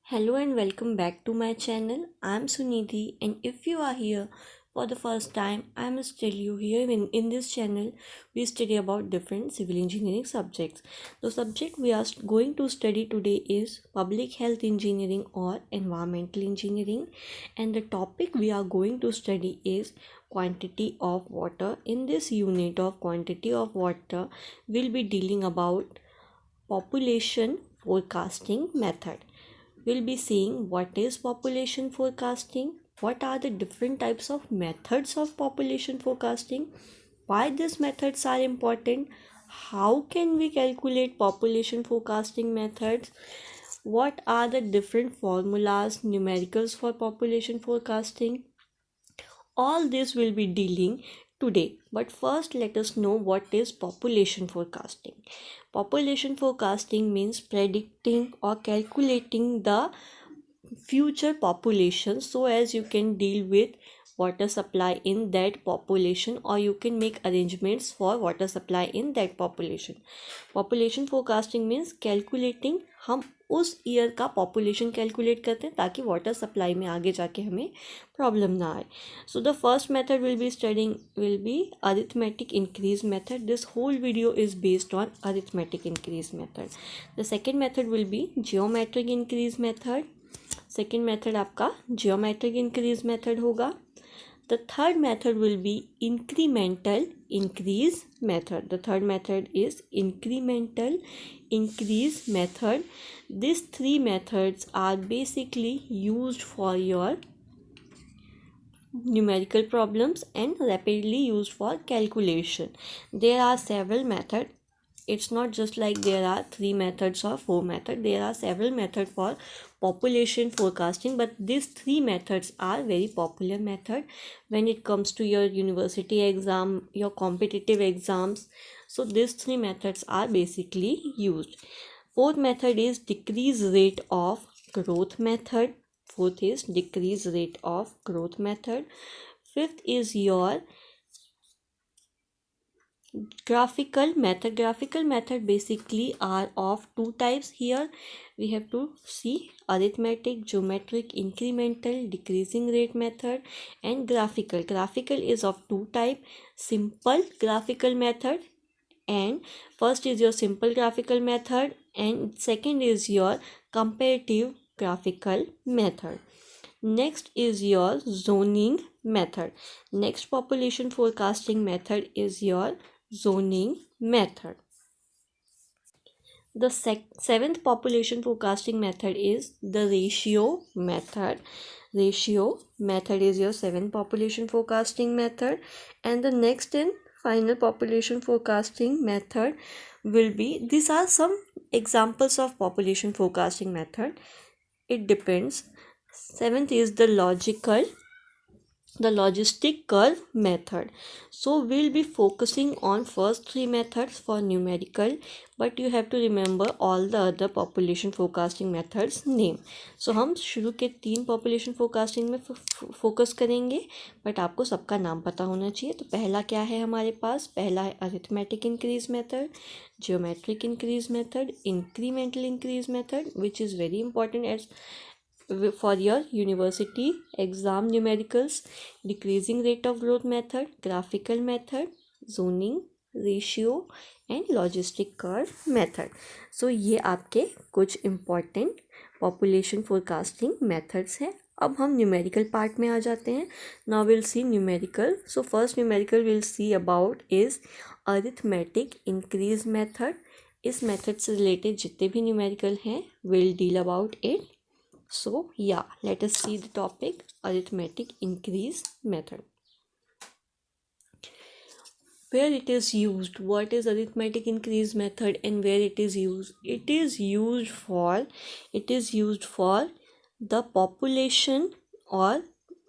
Hello and welcome back to my channel. I'm Sunidhi, and if you are here for the first time, I must tell you here in this channel we study about different civil engineering subjects. The subject we are going to study today is public health engineering or environmental engineering, and the topic we are going to study is quantity of water. In this unit of quantity of water, we'll be dealing about population forecasting method. We'll be seeing what is population forecasting, what are the different types of methods of population forecasting, why these methods are important, how can we calculate population forecasting methods, what are the different formulas, numericals for population forecasting. All this will be dealing today. But first, let us know what is population forecasting. Population forecasting means predicting or calculating the future population so as you can deal with water supply in that population, or you can make arrangements for water supply in that population. Population forecasting means calculating, हम उस year का population calculate करते हैं ताकि water supply में आगे जाके हमें प्रॉब्लम ना आए. So the first method will be arithmetic increase method. This whole video is based on arithmetic increase method. The second method will be geometric increase method. Second method आपका geometric increase method होगा. The third method will be incremental increase method. The third method is incremental increase method. These three methods are basically used for your numerical problems and rapidly used for calculation. There are several methods. It's not just like there are 3 methods or 4 methods. There are several methods for population forecasting, but these 3 methods are very popular method when it comes to your university exam, your competitive exams. So these 3 methods are basically used. Fourth method is decrease rate of growth method. Fourth is decrease rate of growth method. Fifth is your graphical method. Graphical method basically are of two types. Here we have to see arithmetic, geometric, incremental, decreasing rate method, and graphical. Graphical is of two type: simple graphical method, and first is your simple graphical method, and second is your comparative graphical method. Next is your zoning method. Next population forecasting method is your zoning method. The seventh population forecasting method is the ratio method. Ratio method is your seventh population forecasting method, and the next and final population forecasting method will be, these are some examples of population forecasting method. It depends. Seventh is the logistic curve method. So we'll be focusing on first 3 methods for numerical, but you have to remember all the other population forecasting methods name. So हम शुरू के 3 population forecasting में focus करेंगे, but आपको सबका नाम पता होना चाहिए. तो पहला क्या है हमारे पास? पहला है arithmetic increase method, geometric increase method, incremental increase method, which is very important as for your university exam numericals. Decreasing rate of growth method, graphical method, zoning, ratio and logistic curve method. So ये आपके कुछ important population forecasting methods हैं. अब हम numerical part में आ जाते हैं. Now we'll see numerical. So first numerical we'll see about is arithmetic increase method. इस method से related जितने भी numerical हैं we'll deal about it. So yeah, let us see the topic arithmetic increase method. Where it is used, what is arithmetic increase method and where it is used? It is used for the population or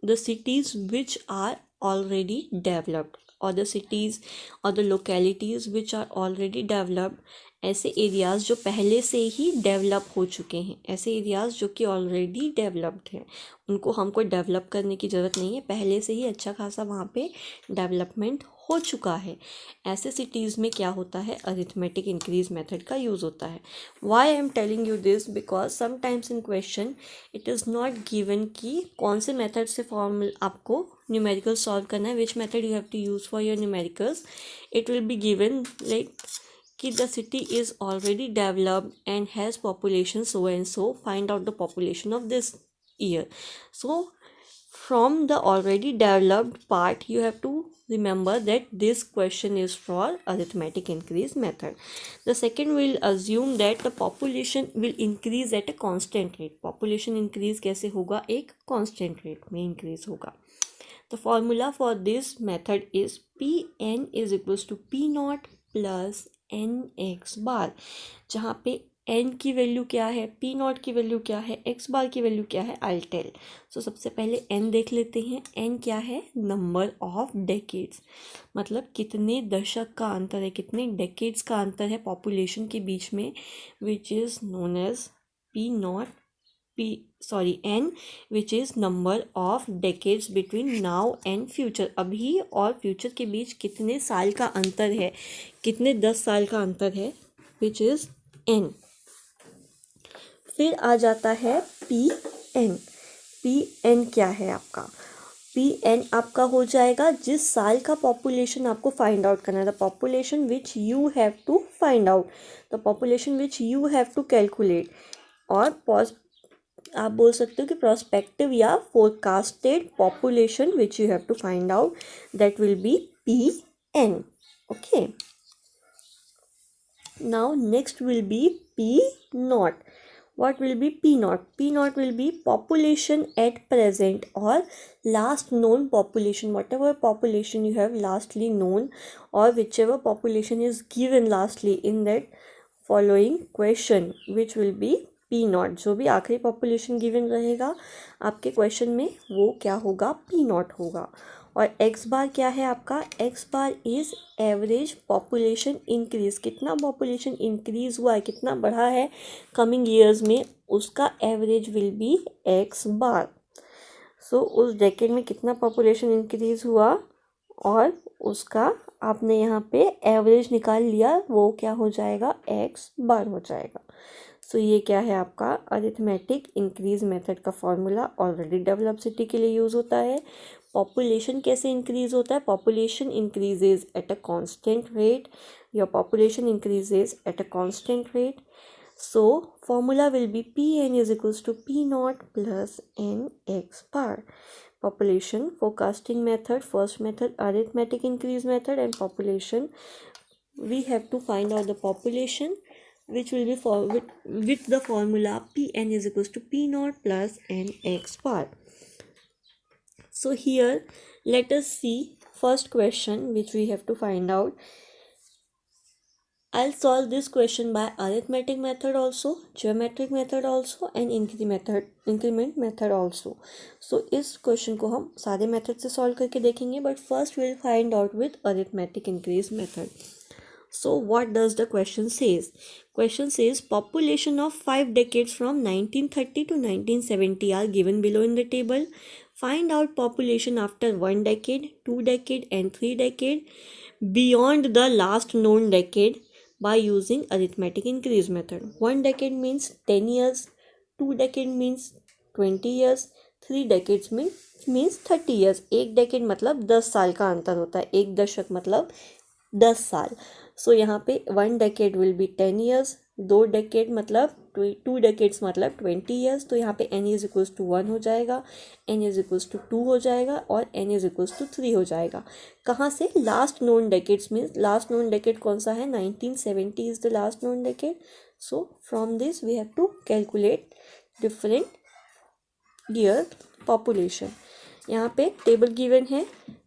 the cities which are already developed, or the cities or the localities which are already developed. ऐसे areas जो पहले से ही develop हो चुके हैं, ऐसे areas जो कि ऑलरेडी डेवलप्ड हैं, उनको हमको डेवलप करने की ज़रूरत नहीं है, पहले से ही अच्छा खासा वहाँ पे डेवलपमेंट हो चुका है, ऐसे सिटीज़ में क्या होता है, अरिथमेटिक इंक्रीज मेथड का यूज़ होता है. Why I am telling you this, because sometimes in question it is not given कि कौन से मेथड से फॉर्मूल आपको न्यूमेरिकल सॉल्व करना है, which method you have to use for your numericals. It will be given like कि the city is already developed and has population so and so, find out the population of this year. So from the already developed part you have to remember that this question is for arithmetic increase method. The second will assume that the population will increase at a constant rate. Population increase कैसे होगा, एक constant rate में increase होगा. The formula for this method is Pn is equals to P naught plus N x bar, जहाँ पे N की value क्या है, पी नॉट की वैल्यू क्या है, एक्स बार की वैल्यू क्या है, आई टेल. सो सबसे पहले एन देख लेते हैं. एन क्या है, नंबर ऑफ डेकेड्स, मतलब कितने दशक का अंतर है, कितने डेकेड्स का अंतर है पॉपुलेशन के बीच में, which is known as P naught n, which is number of decades between now and future. अभी और फ्यूचर के बीच कितने साल का अंतर है, कितने 10 साल का अंतर है, which is n. फिर आ जाता है pn. pn क्या है आपका, pn आपका हो जाएगा जिस साल का पॉपुलेशन आपको फाइंड आउट करना है, the population which you have to find out, the population which you have to calculate. और आप बोल सकते हो कि प्रोस्पेक्टिव या forecasted population which you have to find out, that will be Pn. Okay, now next will be P naught. What will be P naught? P naught will be population at present or last known population, whatever population you have lastly known or whichever population is given lastly in that following question, which will be P naught. जो भी आखिरी population given रहेगा आपके question में वो क्या होगा, P naught होगा. और x बार क्या है आपका, x bar is average population increase, कितना पॉपुलेशन इंक्रीज हुआ है, कितना बढ़ा है कमिंग ईयर्स में, उसका एवरेज विल बी x बार. सो उस डेकेड में कितना पॉपुलेशन इंक्रीज हुआ और उसका आपने यहाँ पे एवरेज निकाल लिया, वो क्या हो जाएगा, x बार हो जाएगा. सो ये क्या है आपका अरिथमेटिक इंक्रीज मेथड का फॉर्मूला, ऑलरेडी डेवलप सिटी के लिए यूज़ होता है. पॉपुलेशन कैसे इंक्रीज होता है, population increases at a constant rate, your population increases at a constant rate. So formula will be Pn is equals to P naught plus n x bar. Population forecasting method, first method arithmetic increase method, and population we have to find out the population which will be with the formula Pn is equals to P naught plus n x bar. So here let us see first question which we have to find out. I'll solve this question by arithmetic method also, geometric method also and increment method also. So इस question को हम सारे method से solve करके देखेंगे, but first we'll find out with arithmetic increase method. So what does the question says? Question says population of 5 decades from 1930 to 1970 are given below in the table. Find out population after 1 decade, 2 decade and 3 decade beyond the last known decade by using arithmetic increase method. 1 decade means 10 years, 2 decade means 20 years, 3 decades means 30 years. एक decade मतलब 10 साल का अंतर होता है, एक दशक मतलब 10 साल. सो यहाँ पे 1 decade will be 10 years, 2 decade मतलब 2 decades मतलब 20 years. तो यहाँ पे n इज इक्वल्स टू 1 हो जाएगा, n इज इक्वल्स टू 2 हो जाएगा और n इज इक्वल्स टू 3 हो जाएगा. कहाँ से, लास्ट नोन डेकेड्स में. लास्ट नोन डेकेड कौन सा है, 1970 is the last known decade. So from this we have to calculate different year population. यहाँ पे टेबल गिवन है,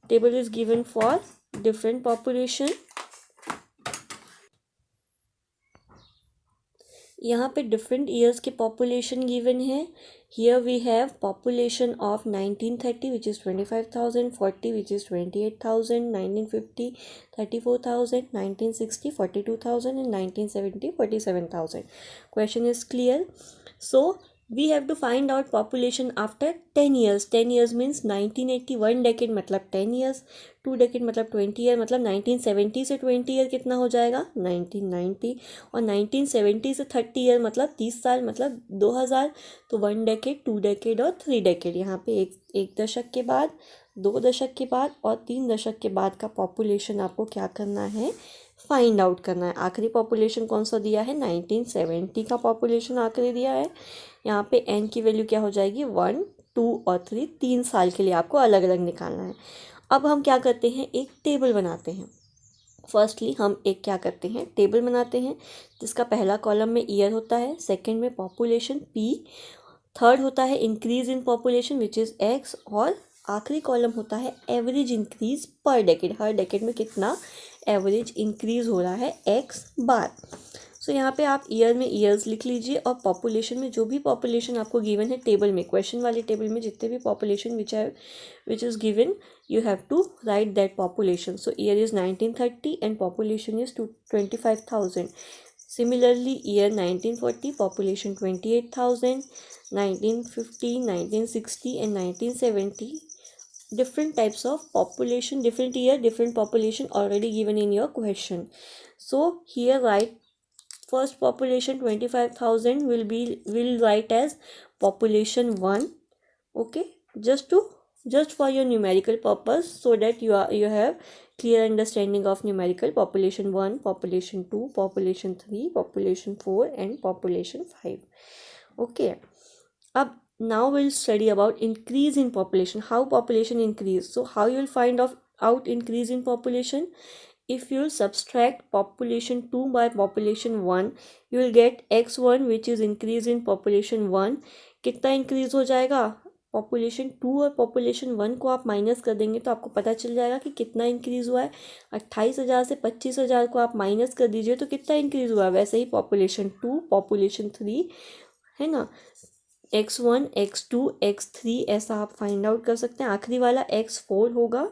table is given for different population. यहाँ पे डिफरेंट ईयर्स के पॉपुलेशन गिवन है. Here we have population of 1930 which is 25,000, 40 which is 28,000, 1950 34,000, 1960 42,000 and 1970 47,000. Question is clear. So we have to find out population after 10 years. 10 years means 1980. 1 decade मतलब 10 years. 2 decade मतलब 20 year. मतलब 1970 से 20 year कितना हो जाएगा 1990. और 1970 से 30 year मतलब 30 साल मतलब 2000. तो 1 decade, 2 decade और 3 decade. यहाँ पे एक दशक के बाद, 2 दशक के बाद और 3 दशक के बाद का पॉपुलेशन आपको क्या करना है, फाइंड आउट करना है. आखिरी पॉपुलेशन कौन सा दिया है, 1970 का पॉपुलेशन आखिरी दिया है. यहाँ पे एन की वैल्यू क्या हो जाएगी, 1, 2 और 3. 3 साल के लिए आपको अलग अलग निकालना है. अब हम क्या करते हैं, एक टेबल बनाते हैं. फर्स्टली हम एक क्या करते हैं, टेबल बनाते हैं जिसका पहला कॉलम में ईयर होता है, सेकंड में पॉपुलेशन पी, थर्ड होता है increase in population which is x, और आखिरी कॉलम होता है एवरेज इंक्रीज पर डेकेड. हर डेकेड में कितना एवरेज इंक्रीज हो रहा है एक्स बार. सो यहाँ पे आप ईयर में ईयर्स लिख लीजिए और पॉपुलेशन में जो भी पॉपुलेशन आपको गिवन है टेबल में, क्वेश्चन वाले टेबल में जितने भी population which is given, you have to write that population. So year is 1930 and population is 25,000. Similarly, year 1940 population 28,000, 1950, 1960 and 1970 different types of population, different year, different population already given in your question. So here write first population 25,000 will write as population 1. Okay, just for your numerical purpose, so that you have clear understanding of numerical. Population 1, population 2, population 3, population 4 and population 5. Okay, अब now we'll study about increase in population, how population increase. So how you will find out increase in population, if you subtract population 2 by population 1, you will get x1 which is increase in population 1. कितना increase हो जाएगा, population 2 और population 1 को आप minus कर देंगे तो आपको पता चल जाएगा कि कितना इंक्रीज़ हुआ है. 28,000 से 25,000 को आप माइनस कर दीजिए तो कितना इंक्रीज़ हुआ है. वैसे ही पॉपुलेशन 2, पॉपुलेशन 3 है ना, x1, x2, x3 ऐसा आप फाइंड आउट कर सकते हैं. आखिरी वाला x4 होगा,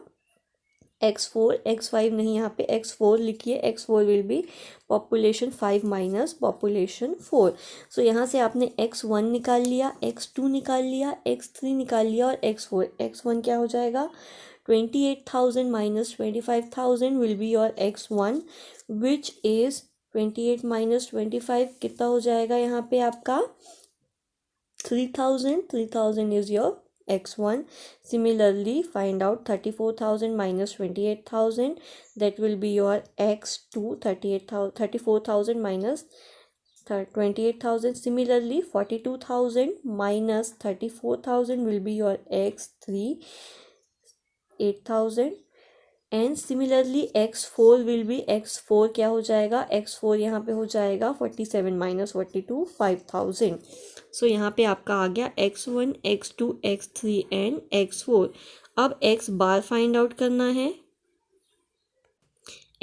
x4, x5 नहीं, यहाँ पे x4 लिखिए. x4 will be population 5 minus population 4. सो यहाँ से आपने x1 निकाल लिया, x2 निकाल लिया, x3 निकाल लिया और x4. x1 क्या हो जाएगा, 28,000 minus 25,000 will be your x1 which is 28 minus 25 कितना हो जाएगा यहाँ पे आपका 3,000. 3,000 is your x1. Similarly, find out 34,000 minus 28,000. That will be your x2. 34,000 minus 28,000. Similarly, 42,000 minus 34,000 will be your x3. 8,000. And similarly x4 will be, x4 क्या हो जाएगा, x4 यहाँ पे हो जाएगा 47 माइनस 42, 5,000. सो यहाँ पे आपका आ गया x1, x2, x3 and x4. अब x बार फाइंड आउट करना है.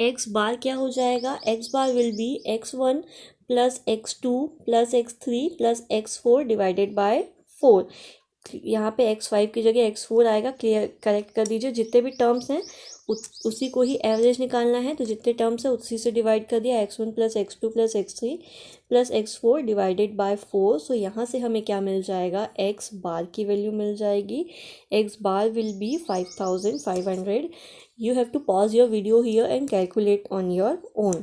x बार क्या हो जाएगा, x bar will B x1 plus x2 plus x3 plus x4 divided by 4. यहाँ पे x5 की जगह x4 आएगा. क्लियर करेक्ट कर दीजिए. जितने भी टर्म्स हैं उसी को ही एवरेज निकालना है, तो जितने टर्म्स है उसी से डिवाइड कर दिया. x1 plus x2 plus x3 plus x4 divided by 4. सो यहाँ से हमें क्या मिल जाएगा, x बार की वैल्यू मिल जाएगी. x bar will be 5,500. You have to pause your video here and calculate on your own.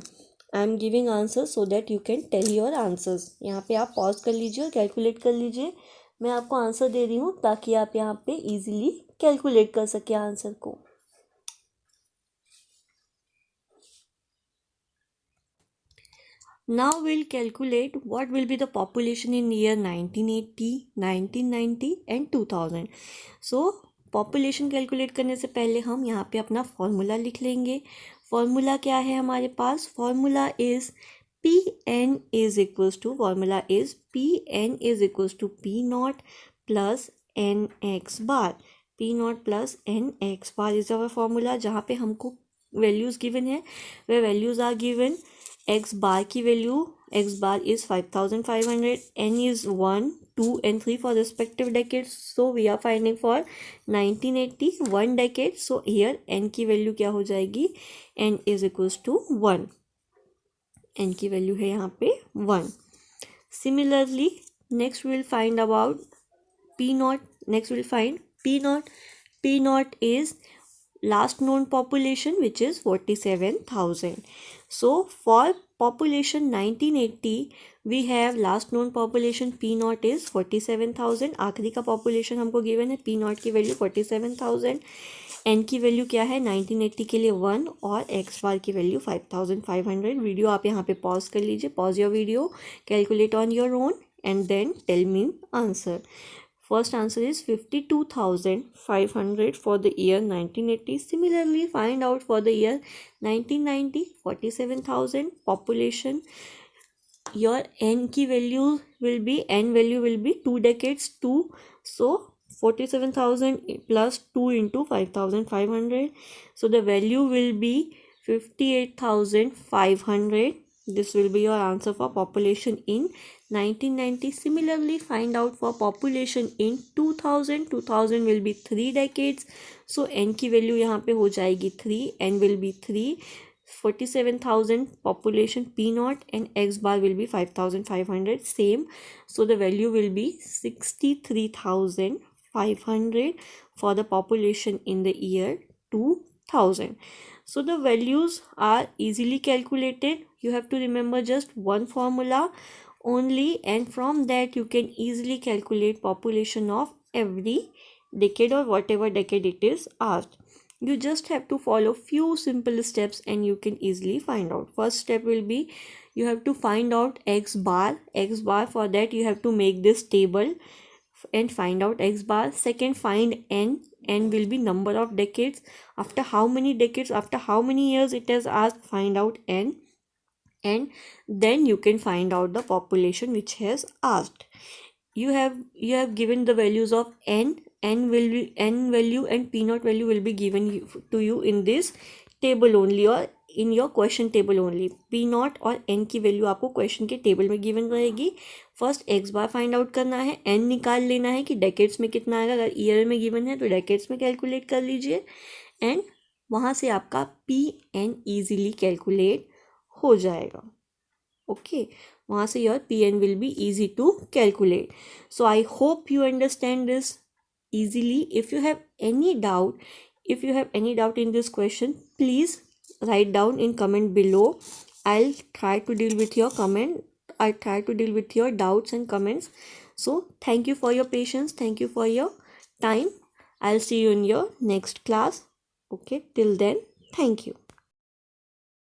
I am giving answer so that you can tell your answers. यहाँ पे आप पॉज कर लीजिए और कैलकुलेट कर लीजिए. मैं आपको आंसर दे रही हूँ ताकि आप यहाँ पे इजीली कैलकुलेट कर सके आंसर को. Now we'll calculate what will be the population in year 1980, 1990 and 2000. So population calculate करने से पहले हम यहाँ पे अपना फॉर्मूला लिख लेंगे. फॉर्मूला क्या है हमारे पास, formula is Pn is equals to, formula is Pn is equals to P naught plus Nx bar. P naught plus Nx bar is our formula. जहाँ पे हमको वैल्यूज़ गिवन है वह values are given. x bar की value, x bar is 5,500, n is 1, 2 and 3 for respective decades. So we are finding for 1980 1 decade. So here n की value क्या हो जाएगी, n is equals to 1. n की value है यहाँ पे 1. Similarly Next we'll find about P naught. Next we'll find P naught. P naught is last known population, which is 47,000. So for population 1980 we have last known population P naught is 47,000. आखिरी का population हमको given है, P naught की value 47,000, n की value क्या है 1980 के लिए 1 और x बार की वैल्यू 5,500. वीडियो आप यहाँ पे पॉज कर लीजिए, pause your video, calculate on your own and then tell me answer. First answer is 52,500 for the year 1980. Similarly, find out for the year 1990, 47,000 population. Your n की value will be, n value will be 2 decades 2. So 47,000 plus 2 into 5,500. So the value will be 58,500. This will be your answer for population in 1990. Similarly, find out for population in 2000. 2000 will be 3 decades. So n की value यहाँ पे हो जाएगी 3. n will be 3. 47,000 population P naught and x bar will be 5,500. Same. So the value will be 63,500 for the population in the year 2000. So the values are easily calculated. You have to remember just one formula only, and from that you can easily calculate population of every decade or whatever decade it is asked. You just have to follow few simple steps and you can easily find out. First step will be you have to find out x bar. For that you have to make this table and find out x bar. Second, find n. N will be number of decades. After how many decades, after how many years it has asked, find out n. And then you can find out the population which has asked. You have given the values of n value and p naught value will be given to you in this table only or in your question table only. p naught और n की value आपको question के table में given रहेगी. First x बार find out करना है, n निकाल लेना है कि डेकेड्स में कितना आएगा. अगर ईयर में गिवन है तो डेकेड्स में कैलकुलेट कर लीजिए एंड वहाँ से आपका pn ईजिली कैलकुलेट हो जाएगा. ओके, वहाँ से your pn will be easy to calculate. So I hope you understand this easily. If you have any doubt in this question, please write down in comment below. I'll try to deal with your doubts and comments. So thank you for your patience, thank you for your time. I'll see you in your next class. Okay, till then, thank you.